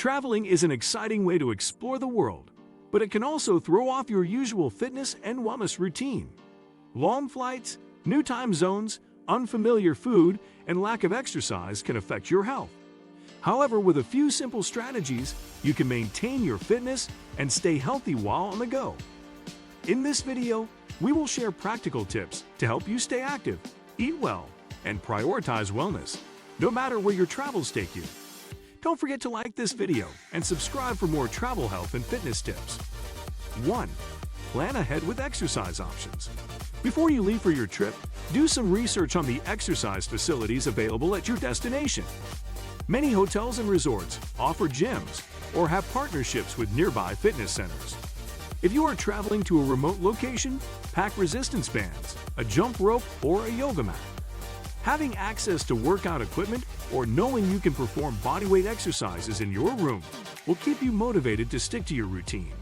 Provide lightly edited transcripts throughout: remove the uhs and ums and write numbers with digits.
Traveling is an exciting way to explore the world, but it can also throw off your usual fitness and wellness routine. Long flights, new time zones, unfamiliar food, and lack of exercise can affect your health. However, with a few simple strategies, you can maintain your fitness and stay healthy while on the go. In this video, we will share practical tips to help you stay active, eat well, and prioritize wellness, no matter where your travels take you. Don't forget to like this video and subscribe for more travel health and fitness tips. 1. Plan ahead with exercise options. Before you leave for your trip, do some research on the exercise facilities available at your destination. Many hotels and resorts offer gyms or have partnerships with nearby fitness centers. If you are traveling to a remote location, pack resistance bands, a jump rope, or a yoga mat. Having access to workout equipment or knowing you can perform bodyweight exercises in your room will keep you motivated to stick to your routine.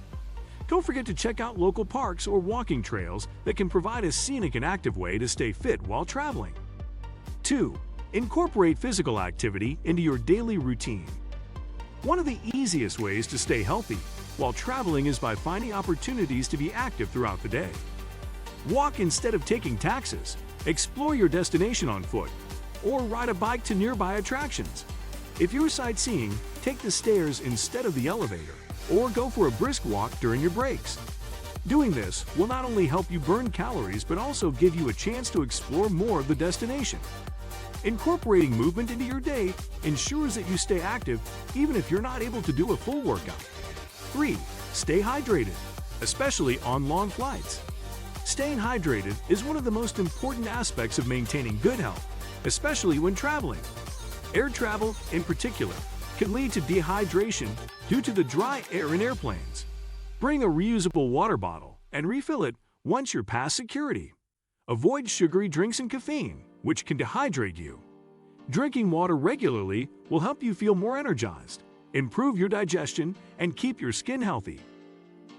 Don't forget to check out local parks or walking trails that can provide a scenic and active way to stay fit while traveling. 2. Incorporate physical activity into your daily routine. One of the easiest ways to stay healthy while traveling is by finding opportunities to be active throughout the day. Walk instead of taking taxis, explore your destination on foot, or ride a bike to nearby attractions. If you're sightseeing, take the stairs instead of the elevator, or go for a brisk walk during your breaks. Doing this will not only help you burn calories but also give you a chance to explore more of the destination. Incorporating movement into your day ensures that you stay active even if you're not able to do a full workout. 3. Stay hydrated, especially on long flights. Staying hydrated is one of the most important aspects of maintaining good health, especially when traveling. Air travel, in particular, can lead to dehydration due to the dry air in airplanes. Bring a reusable water bottle and refill it once you're past security. Avoid sugary drinks and caffeine, which can dehydrate you. Drinking water regularly will help you feel more energized, improve your digestion, and keep your skin healthy.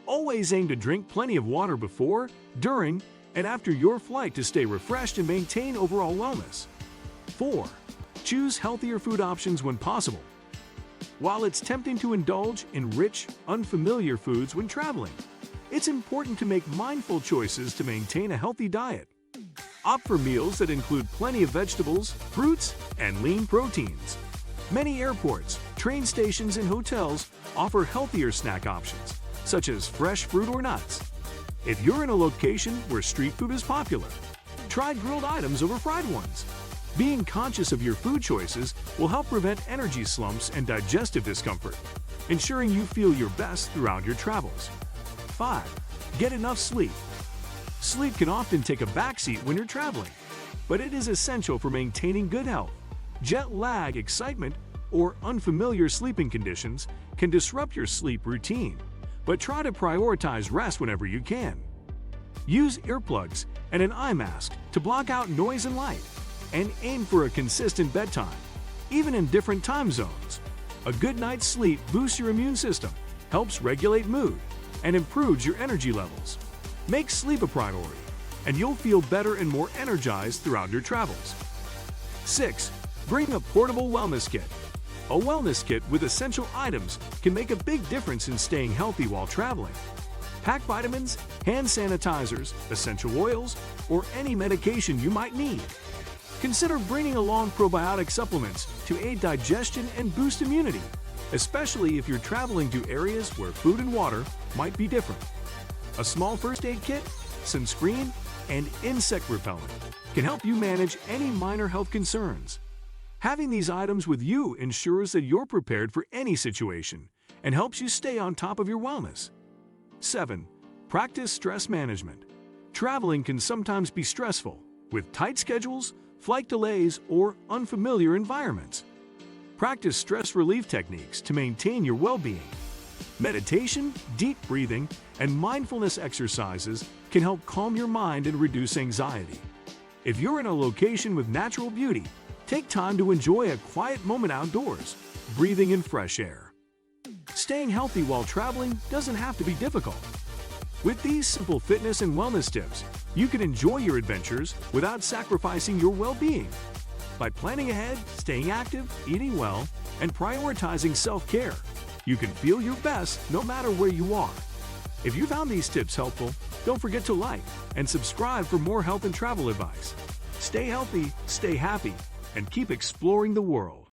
Always aim to drink plenty of water before, during, and after your flight to stay refreshed and maintain overall wellness. 4. Choose healthier food options when possible. While it's tempting to indulge in rich, unfamiliar foods when traveling, it's important to make mindful choices to maintain a healthy diet. Opt for meals that include plenty of vegetables, fruits, and lean proteins. Many airports, train stations, and hotels offer healthier snack options, such as fresh fruit or nuts. If you're in a location where street food is popular, try grilled items over fried ones. Being conscious of your food choices will help prevent energy slumps and digestive discomfort, ensuring you feel your best throughout your travels. 5. Get enough sleep. Sleep can often take a backseat when you're traveling, but it is essential for maintaining good health. Jet lag, excitement, or unfamiliar sleeping conditions can disrupt your sleep routine, but try to prioritize rest whenever you can. Use earplugs and an eye mask to block out noise and light, and aim for a consistent bedtime, even in different time zones. A good night's sleep boosts your immune system, helps regulate mood, and improves your energy levels. Make sleep a priority, and you'll feel better and more energized throughout your travels. 6. Bring a portable wellness kit. A wellness kit with essential items can make a big difference in staying healthy while traveling. Pack vitamins, hand sanitizers, essential oils, or any medication you might need. Consider bringing along probiotic supplements to aid digestion and boost immunity, especially if you're traveling to areas where food and water might be different. A small first aid kit, sunscreen, and insect repellent can help you manage any minor health concerns. Having these items with you ensures that you're prepared for any situation and helps you stay on top of your wellness. 7. Practice stress management. Traveling can sometimes be stressful, with tight schedules, flight delays, or unfamiliar environments. Practice stress relief techniques to maintain your well-being. Meditation, deep breathing, and mindfulness exercises can help calm your mind and reduce anxiety. If you're in a location with natural beauty, take time to enjoy a quiet moment outdoors, breathing in fresh air. Staying healthy while traveling doesn't have to be difficult. With these simple fitness and wellness tips, you can enjoy your adventures without sacrificing your well-being. By planning ahead, staying active, eating well, and prioritizing self-care, you can feel your best no matter where you are. If you found these tips helpful, don't forget to like and subscribe for more health and travel advice. Stay healthy, stay happy, and keep exploring the world.